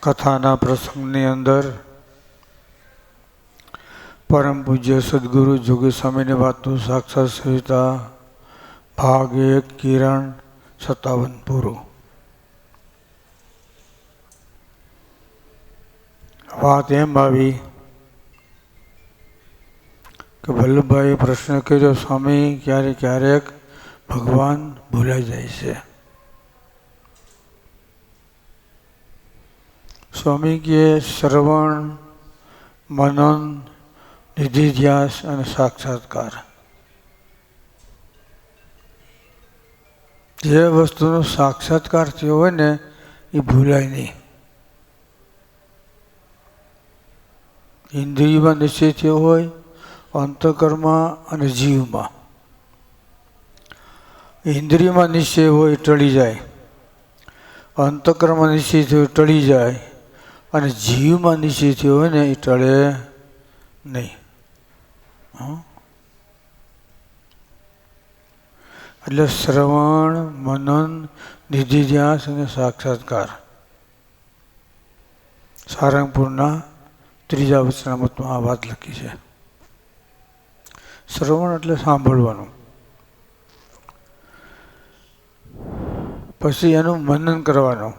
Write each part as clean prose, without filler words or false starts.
કથાના પ્રસંગની અંદર પરમ પૂજ્ય સદગુરુ જોગી સ્વામીની વાતનું સાક્ષાત સવિતા ભાગ 1 કિરણ 57 પૂરું. વાત એમ આવી કે વલ્લભભાઈએ પ્રશ્ન કર્યો, સ્વામી ક્યારેક ક્યારેક ભગવાન ભૂલાઈ જાય છે. સ્વામી કે શ્રવણ, મનન, નિધિધ્યાસ અને સાક્ષાત્કાર, જે વસ્તુનો સાક્ષાત્કાર થયો હોય ને એ ભૂલાય નહીં. ઇન્દ્રિયમાં નિશ્ચય થયો હોય, અંતઃકરણમાં અને જીવમાં. ઇન્દ્રિયમાં નિશ્ચય હોય ટળી જાય, અંતઃકરણમાં નિશ્ચય થયો ટળી જાય, અને જીવમાં નિશ્ચય થયો હોય ને એ ટળે નહીં. એટલે શ્રવણ, મનન, નિધિધ્યાસ અને સાક્ષાત્કાર સારંગપુરના 3જા વચનામૃતમાં આ વાત લખી છે. શ્રવણ એટલે સાંભળવાનું, પછી એનું મનન કરવાનું,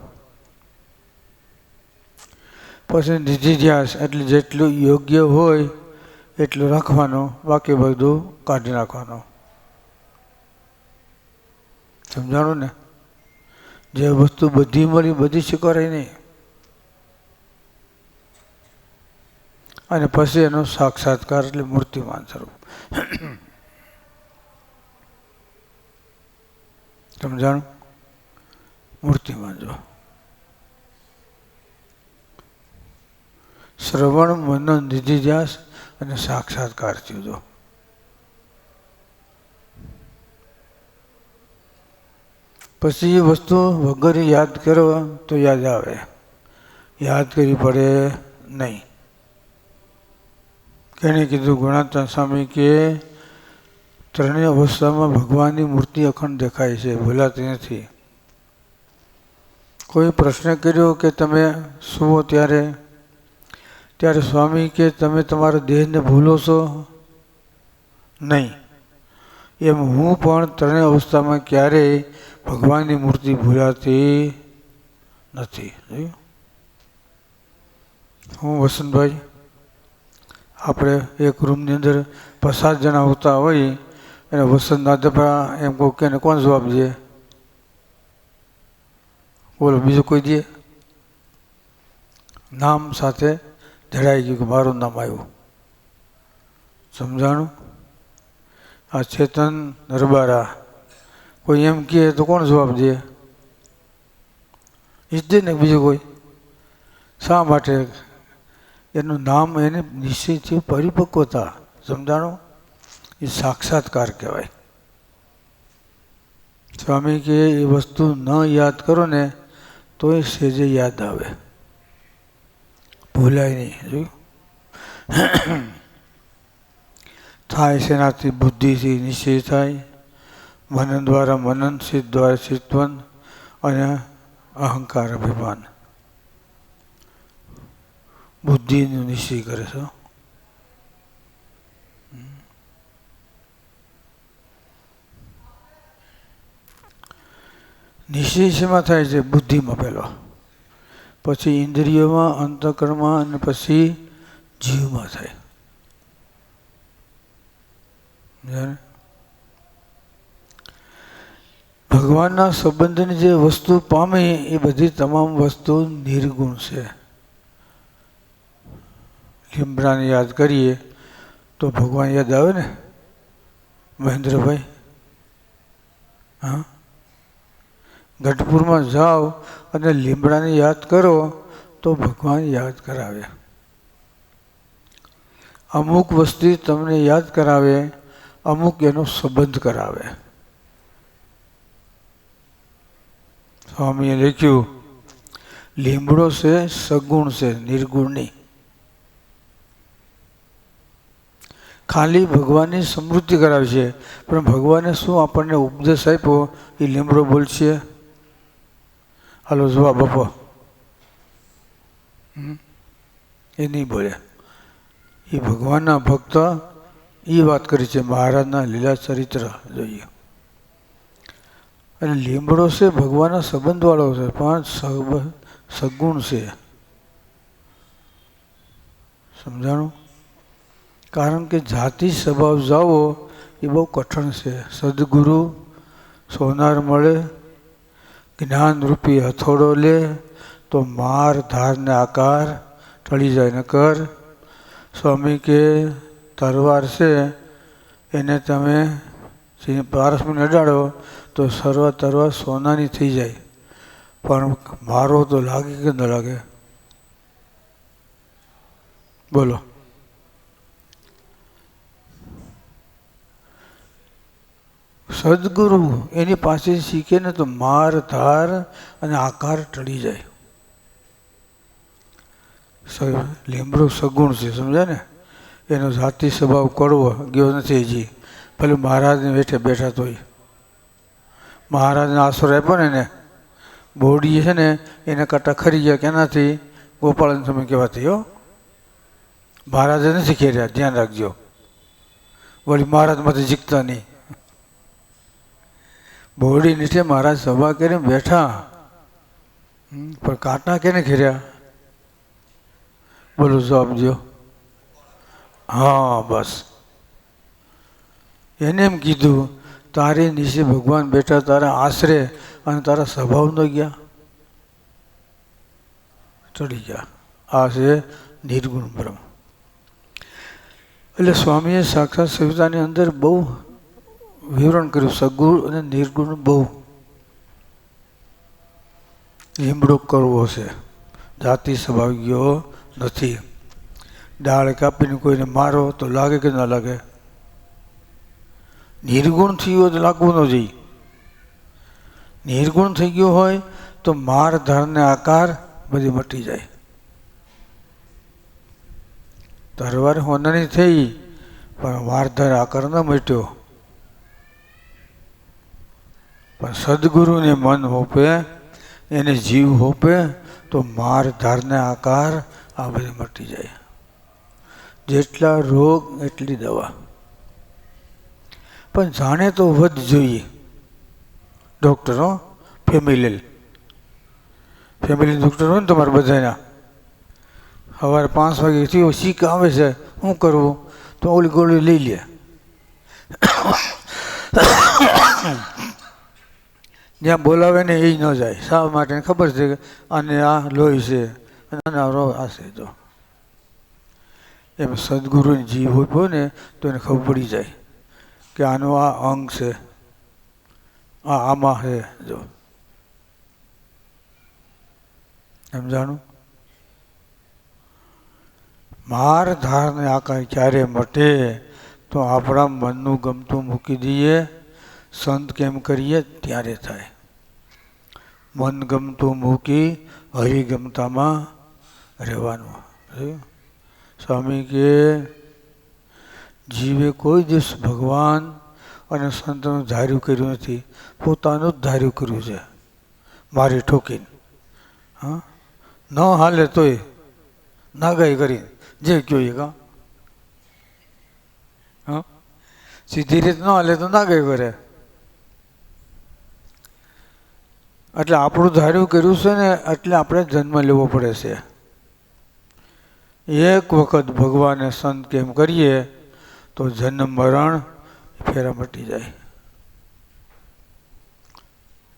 પછી નિધિધ્યાસ એટલે જેટલું યોગ્ય હોય એટલું રાખવાનું, બાકી બધું કાઢી નાખવાનું. સમજાણું ને? જે વસ્તુ બધી મળી બધી સ્વીકારાય નહીં. અને પછી એનો સાક્ષાત્કાર એટલે મૂર્તિમાન સ્વરૂપ. સમજાણું? મૂર્તિમાન જો શ્રવણ, મનન, નિધિધ્યાસ અને સાક્ષાત્કાર થયો. જો પછી એ વસ્તુ વગર યાદ કરો તો યાદ આવે, યાદ કરવી પડે નહીં. કેણે કીધું ગુણાત્મા સ્વામી કે ત્રણેય અવસ્થામાં ભગવાનની મૂર્તિ અખંડ દેખાય છે, ભૂલાતી નથી. કોઈ પ્રશ્ન કર્યો કે તમે સુવો ત્યારે સ્વામી કે તમે તમારા દેહને ભૂલો છો? નહીં. એમ હું પણ ત્રણેય અવસ્થામાં ક્યારેય ભગવાનની મૂર્તિ ભૂલાતી નથી. હું વસંતભાઈ, આપણે એક રૂમની અંદર 5-7 જણા હોતા હોય અને વસંત નાદપા એમ કહું કે કોણ જવાબ દે? બોલો, બીજું કોઈ દે? નામ સાથે જડાઈ ગયું કે મારું નામ આવ્યું. સમજાણું? આ ચેતન નરબારા કોઈ એમ કહે તો કોણ જવાબ દે? એ જ દે ને, બીજું કોઈ? શા માટે? એનું નામ એને નિશ્ચયથી પરિપક્વતા. સમજાણું? એ સાક્ષાત્કાર કહેવાય. સ્વામી કે એ વસ્તુ ન યાદ કરો ને તો એ સહેજે યાદ આવે, ભૂલાય નહીં. જોયું? થાય શેનાથી? બુદ્ધિથી નિશ્ચય થાય, મનન દ્વારા મનન, ચિત્ત દ્વારા ચિત્તવન અને અહંકાર અભિમાન. બુદ્ધિનો નિશ્ચય કરે છે. નિશ્ચય શેમાં થાય છે? બુદ્ધિમાં પહેલો, પછી ઇન્દ્રિયોમાં, અંતઃકરણમાં અને પછી જીવમાં થાય. ભગવાનના સંબંધની જે વસ્તુ પામી એ બધી તમામ વસ્તુ નિર્ગુણ છે. લીમડાને યાદ કરીએ તો ભગવાન યાદ આવે ને મહેન્દ્રભાઈ? હા, ગઢપુરમાં જાઓ અને લીમડાને યાદ કરો તો ભગવાન યાદ કરાવે. અમુક વસ્તુ તમને યાદ કરાવે, અમુક એનો સંબંધ કરાવે. સ્વામીએ લખ્યું, લીમડો છે સગુણ છે, નિર્ગુણ નહીં. ખાલી ભગવાનની સ્મૃતિ કરાવી છે, પણ ભગવાને શું આપણને ઉપદેશ આપ્યો એ લીમડો બોલશે? હાલો જવાબ આપો. એ નહીં બોલ્યા. એ ભગવાનના ભક્ત એ વાત કરી છે. મહારાજના લીલા ચરિત્ર જોઈએ. અને લીમડો છે ભગવાનના સંબંધવાળો છે, પણ સગુણ છે. સમજાણું? કારણ કે જાતિ સ્વભાવ જાવો એ બહુ કઠણ છે. સદગુરુ સોનાર મળે, જ્ઞાનરૂપી હથોડો લે તો માર ધારને આકાર ટળી જાય. ન કર સ્વામી કે તરવાર છે એને તમે પારસમાં અડાડો તો સર્વ તરવાર સોનાની થઈ જાય, પણ મારો તો લાગે કે ન લાગે? બોલો. સદગુરુ એની પાસે શીખે ને તો માર ધાર અને આકાર ટળી જાય. લીમડો સગુણ છે, સમજાય ને? એનો જાતિ સ્વભાવ કડવો ગયો નથી હજી. ભલે મહારાજને બેઠે બેઠા તોય મહારાજને આશરો આપ્યો ને એને બોડી છે ને એને કાંટા ખરી ગયા કેનાથી? ગોપાળન તમે કહેવાતી હો. મહારાજે નથી ખેર્યા, ધ્યાન રાખજો. વળી મહારાજમાંથી શીખતા નહીં. બોડી નીચે મહારાજ સભા કરીને બેઠા, પણ કાંટા કેને ખેર્યા? બોલો જવાબ દો. હા, બસ. એને એમ કીધું તારી નીચે ભગવાન બેઠા તારા આશરે અને તારા સ્વભાવ ન ગયા, ચડી ગયા. આ છે નિર્ગુણ બ્રહ્મ. એટલે સ્વામીએ સાક્ષાત સવિતાની અંદર બહુ વિવરણ કર્યું. સગુણ અને નિર્ગુણ બહુ લીમડો કરવો છે. જાતિ સ્વભાવ ગયો નથી. ડાળ કાપીને કોઈને મારો તો લાગે કે ના લાગે? નિર્ગુણ થયું હોય તો લાગવું ન જોઈએ. નિર્ગુણ થઈ ગયો હોય તો માર ધારને આકાર બધી મટી જાય. તરવાર હોનાની થઈ પણ વારધાર આકાર ન મટ્યો. પણ સદગુરુને મન હોપે, એને જીવ હોપે તો માર ધારને આકાર આ બધી મટી જાય. જેટલા રોગ એટલી દવા. પણ જાણે તો વધ જોઈએ. ડૉક્ટરો ફેમિલી ડૉક્ટર હોય ને તમારે બધાના, સવારે 5 વાગે થયો શીખ આવે છે, શું કરવું? તો ઓલી ગોળી લઈ લે. જ્યાં બોલાવે ને એ ન જાય. શા માટે? ખબર છે કે આને આ લોહી છે અને આ રોગ આ છે. તો એમ સદગુરુની જીવ હોય ને તો એને ખબર પડી જાય કે આનો આ અંગ છે, આ આમાં છે. જો સમજાણું? માર ધારને આકાર ક્યારે મટે? તો આપણા મનનું ગમતું મૂકી દઈએ, સંત કેમ કરીએ ત્યારે થાય. મન ગમતું મૂકી હરિગમતામાં રહેવાનું. સ્વામી કે જીવે કોઈ દિવસ ભગવાન અને સંતનું ધાર્યું કર્યું નથી, પોતાનું જ ધાર્યું કર્યું છે મારી ઠોકીને. હા, ન હાલે તોય નાગાઈ કરીને જે કયો એ કા. હા, સીધી રીત ન હાલે તો નાગાઈ કરે. એટલે આપણું ધાર્યું કર્યું છે ને એટલે આપણે જન્મ લેવો પડે છે. એક વખત ભગવાને સંત કેમ કરીએ તો જન્મ મરણ ફેરા મટી જાય.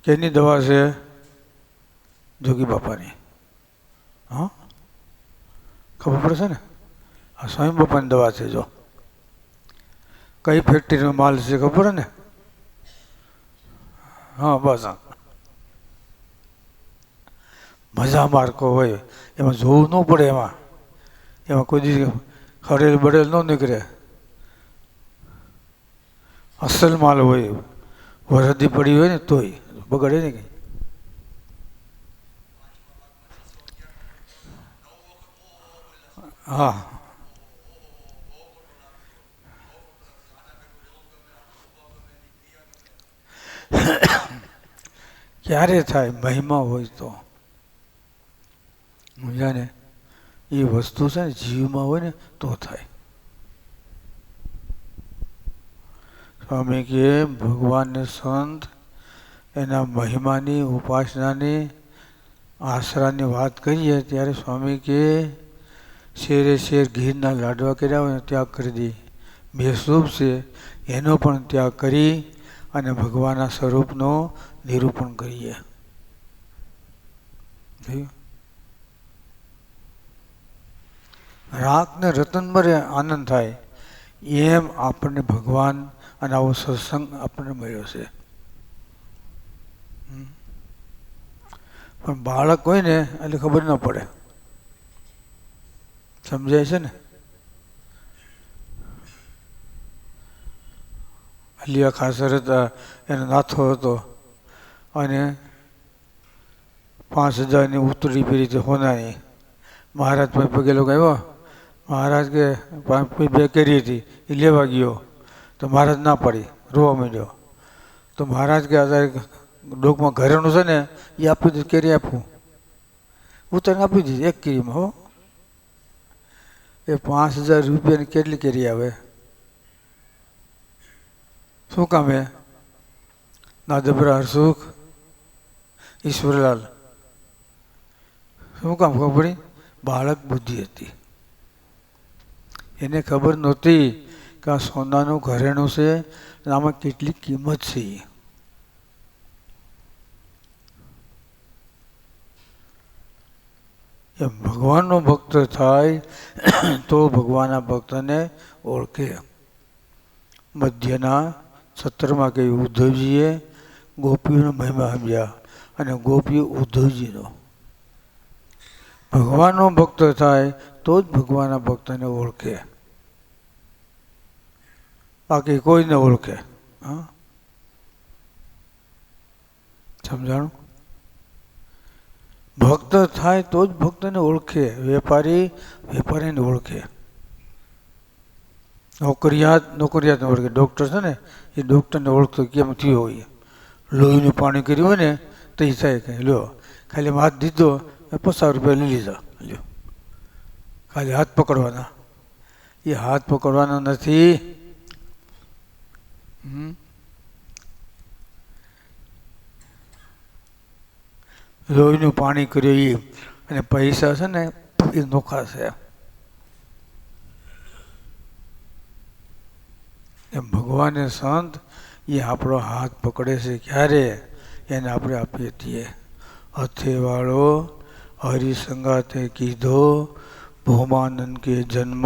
કેની દવા છે? જોગી બાપાની. હા, ખબર પડશે ને? આ સ્વામી બાપાની દવા છે. જો કઈ ફેક્ટરીનો માલ છે ખબર ને? હા, બસ. હા, મજા માર્કો હોય એમાં જોવું ન પડે. એમાં કોઈ દી ખરેલ બળેલ ન નીકળે. અસલ માલ હોય. વરદી પડી હોય ને તોય બગડે ને કંઈ. હા, ક્યારે થાય? મહિમા હોય તો. સમજાને? એ વસ્તુ છે ને જીવમાં હોય ને તો થાય. સ્વામી કે ભગવાનને સંત એના મહિમાની ઉપાસનાની આશરાની વાત કરીએ ત્યારે સ્વામી કે શેરે શેર ઘીરના લાડવા કર્યા હોય ત્યાગ કરી દે. બેશુભ છે એનો પણ ત્યાગ કરી અને ભગવાનના સ્વરૂપનો નિરૂપણ કરીએ. રાખ ને રતન મરે આનંદ થાય એમ આપણને ભગવાન અને આવો સત્સંગ આપણને મળ્યો છે. પણ બાળક હોય ને એટલે ખબર ન પડે. સમજાય છે ને? અલિયા ખાસર હતા, એનો નાથો હતો અને 5,000ની ઉતરી પહેરી હતી હોનાની. મહારાજ પાસે પગે લોકો આવ્યો. મહારાજ કે 2 કેરી હતી એ લેવા ગયો તો મહારાજ ના પાડી, રોવા માંડ્યો. તો મહારાજ કે અત્યારે ડોકમાં ઘરેણું છે ને એ આપી દીધું, કેરી આપું. ઉતરીને આપી દીધી 1 કેરીમાં. હો, એ 5,000 રૂપિયાની કેટલી કેરી આવે? શું કામ? એ નાદબરા હરસુખ ઈશ્વરલાલ શું કામ ખબર પડી? બાળક બુદ્ધિ હતી. એને ખબર નહોતી કે આ સોનાનું ઘરેણું છે, આમાં કેટલી કિંમત છે. એમ ભગવાનનો ભક્ત થાય તો ભગવાનના ભક્તને ઓળખે. મધ્યના સત્રમાં કહ્યું ઉદ્ધવજીએ ગોપીઓનો મહિમા સમજ્યા અને ગોપીઓ ઉદ્ધવજીનો. ભગવાનનો ભક્ત થાય તો જ ભગવાનના ભક્તને ઓળખે, બાકી કોઈ ન ઓળખે. હા, સમજાણું? ભક્ત થાય તો જ ભક્તને ઓળખે. વેપારી વેપારીને ઓળખે. નોકરિયાતને ઓળખે. ડૉક્ટર છે ને એ ડૉક્ટરને ઓળખતો કેમ થયો હોય. લોહીનું પાણી કર્યું હોય ને તો એ થાય કે લ્યો ખાલી હાથ દીધો 50 રૂપિયા લઈ લીધા. લ્યો ખાલી હાથ પકડવાના. એ હાથ પકડવાના નથી. લોહીનું પાણી કર્યું એ અને પૈસા છે ને એ નોખા છે. એમ ભગવાનને સંત એ આપણો હાથ પકડે છે. ક્યારે? એને આપણે આપીએ છીએ. હથેવાળો હરિસંગાતે કીધો, ભૌમાનંદ કે જન્મ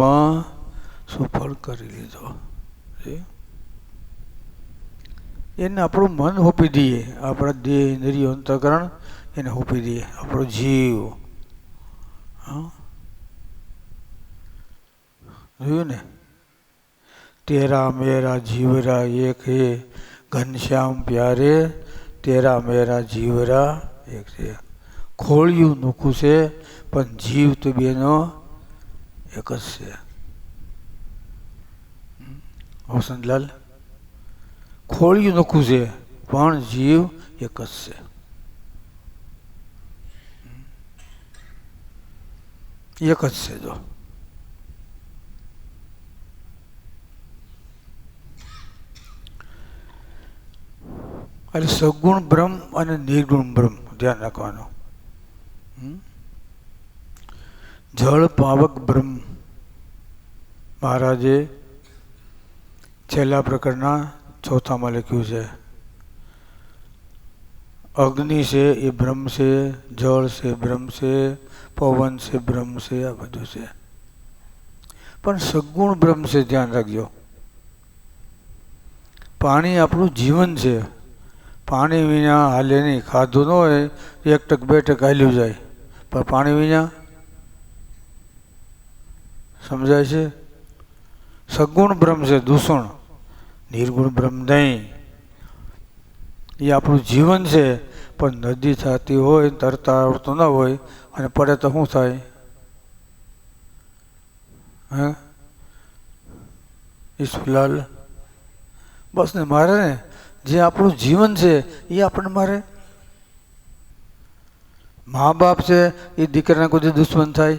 સુફળ કરી લીધો. એને આપણું મન હોપી દઈએ, આપણા દેહ ઇન્દ્રિયો અંતઃકરણ એને હોપી દઈએ, આપણો જીવ. હા, જોયું ને? તેરા મેરા જીવરા એક હે ઘનશ્યામ પ્યારે, તેરા મેરા જીવરા એક છે. ખોળિયું નોખું છે પણ જીવ તો બેનો એક જ છે. વસંતલાલ, ખોળિયું નોખું છે પણ જીવ એક જ છે. એક જ છે. જો એટલે સગુણ બ્રહ્મ અને નિર્ગુણ બ્રહ્મ ધ્યાન રાખવાનું. જળ પાવક બ્રહ્મ મહારાજે છેલ્લા પ્રકરણના 4થામાં લખ્યું છે. અગ્નિ છે એ બ્રહ્મ છે, જળ છે બ્રહ્મ છે, પવન છે બ્રહ્મ છે, આ બધું છે. પણ સગુણ બ્રહ્મ છે, ધ્યાન રાખજો. પાણી આપણું જીવન છે. પાણી વિના હાલે નહીં. ખાધું ન હોય 1 ટક 2 ટક હાલ્યું જાય, પણ પાણી વિના સમજાય છે? સગુણ બ્રહ્મ છે, દૂષણ. નિર્ગુણ બ્રહ્મ નહીં. એ આપણું જીવન છે. પણ નદી થતી હોય, તરતા આવડતું ન હોય અને પડે તો શું થાય? હે ઈશ્વરલાલ? બસ ને મારે ને જે આપણું જીવન છે એ આપણને મારે. મા બાપ છે એ દીકરાના કોઈ દુશ્મન થાય?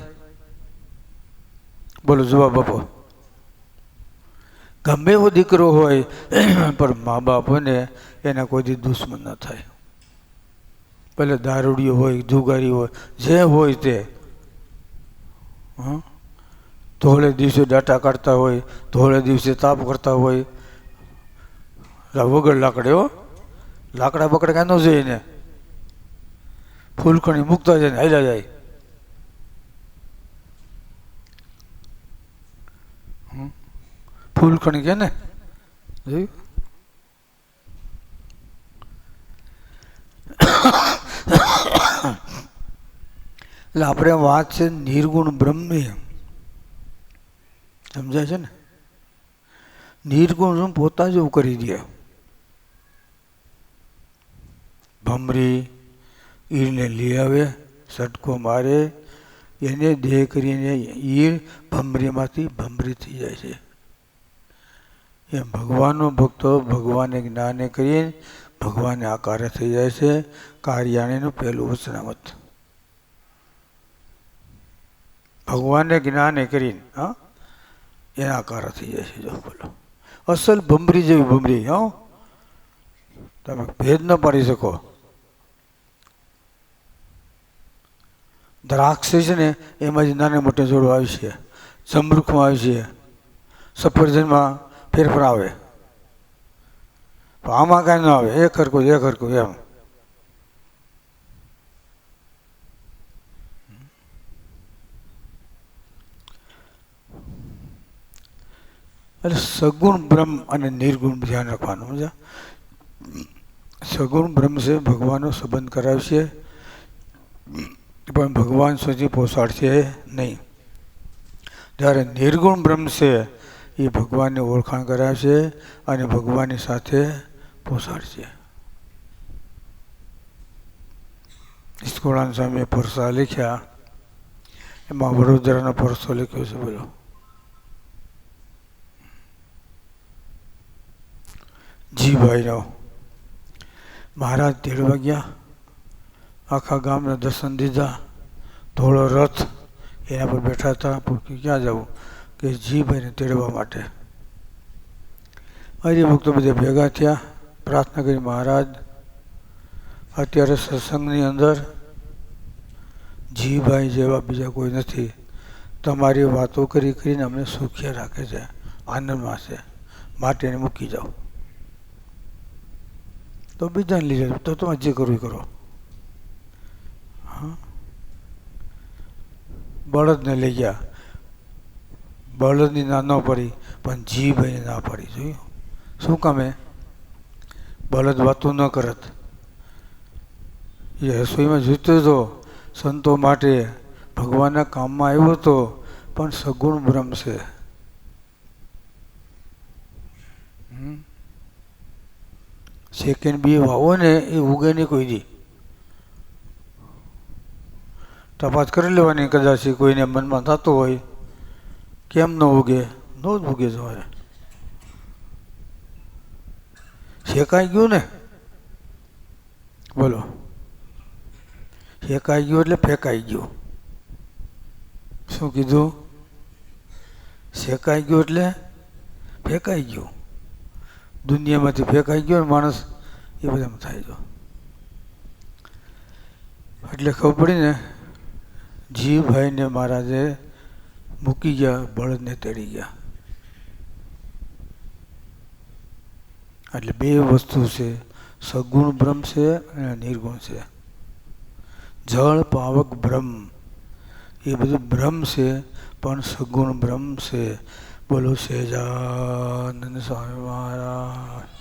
બોલો જવાબ આપો. ગમે એવો દીકરો હોય પણ મા બાપ હોય ને એના કોઈથી દુશ્મન ન થાય. ભલે દારૂડિયો હોય, જુગારી હોય, જે હોય તે. ધોળે દિવસે ડાટા કાઢતા હોય, ધોળે દિવસે તાપ કરતા હોય, વગર લાકડે હો, લાકડા બકડે કાંઈ ન જોઈએ ને, ફૂલકણી મૂકતા જાય ને હાલ્યા જાય. ફૂલકણી કે ને જોયું. એટલે આપણે વાત છે નિર્ગુણ બ્રહ્મની, સમજાય છે ને. નિર્ગુણ પોતા જ એવું કરી દે. ભમરી ઈરને લઈ આવે, સટકો મારે, એને દેહ કરીને ઈર ભમરીમાંથી ભમરી થઈ જાય છે. એમ ભગવાનનો ભક્તો ભગવાનને જ્ઞાને કરીને ભગવાનને આકારે થઈ જાય છે. કાર્યાણીનું પહેલું વચનામત ભગવાનને જ્ઞાને કરીને એના આકાર થઈ જાય છે. જો બોલો અસલ ભમરી જેવી ભમરી. તમે ભેદ ન પાડી શકો. દ્રાક્ષ છે ને એમાં જ નાના મોટા જોડો આવી છે, જમરૂખમાં આવી છે, સફરજનમાં ફેરફાર આવે, આમાં કાંઈ ન આવે. એક હરખું એમ. એટલે સગુણ બ્રહ્મ અને નિર્ગુણ ધ્યાન રાખવાનું. સમજા. સગુણ બ્રહ્મ છે ભગવાનનો સંબંધ કરાવશે પણ ભગવાન સુધી પહોંચાડશે નહીં. જ્યારે નિર્ગુણ બ્રહ્મ છે એ ભગવાનની ઓળખાણ કરાવશે અને ભગવાનની સાથે પહોંચાડશે. ઇસ્કોલાન સ્વામીએ પરસા લખ્યા, એમાં વડોદરાનો પરસો લખ્યો છે. બોલો જીભાઈનો. મહારાજ તેડવા ગયા, આખા ગામને દર્શન દીધા, ધોળો રથ એના પર બેઠા હતા. ક્યાં જવું? કે જીભાઈને તેડવા માટે. હરિભક્તો બધા ભેગા થયા, પ્રાર્થના કરી, મહારાજ અત્યારે સત્સંગની અંદર જીભાઈ જેવા બીજા કોઈ નથી. તમારી વાતો કરીને અમને સુખી રાખે છે, આનંદમાં છે, માટે એને મૂકી જાઓ. તો બીજાને લીધે તો તમે જે કરવું કરો. બળદને લઈ ગયા, બળદની ના ન પડી પણ જીભાઈને ના પડી. જોયું શું કામે? બળદ વાતો ન કરત. એ રસોઈમાં જોઈતો હતો, સંતો માટે ભગવાનના કામમાં આવ્યો હતો, પણ સગુણ બ્રહ્મ છે. સેકન્ડ બી વાવો ને એ ઉગે નહીં કોઈ દી. તપાસ કરી લેવાની, કદાચ કોઈને મનમાં થતો હોય કેમ ન ઉગે, ન જ ઉગે જવાય. શેકાઈ ગયું ને, બોલો શેકાઈ ગયું એટલે ફેંકાઈ ગયું. શું કીધું? શેકાઈ ગયું એટલે ફેંકાઈ ગયું. દુનિયામાંથી ફેંકાઈ ગયો ને માણસ, એ બધામાં થાય. જો એટલે ખબર પડી ને, જીભાઈને મહારાજે મૂકી ગયા, બળદને તેડી ગયા. એટલે બે વસ્તુ છે, સગુણ બ્રહ્મ છે અને નિર્ગુણ છે. જળ પાવક બ્રહ્મ એ બધું બ્રહ્મ છે, પણ સગુણ બ્રહ્મ છે. બોલો સહેજાનંદ સ્વામી મહારાજ.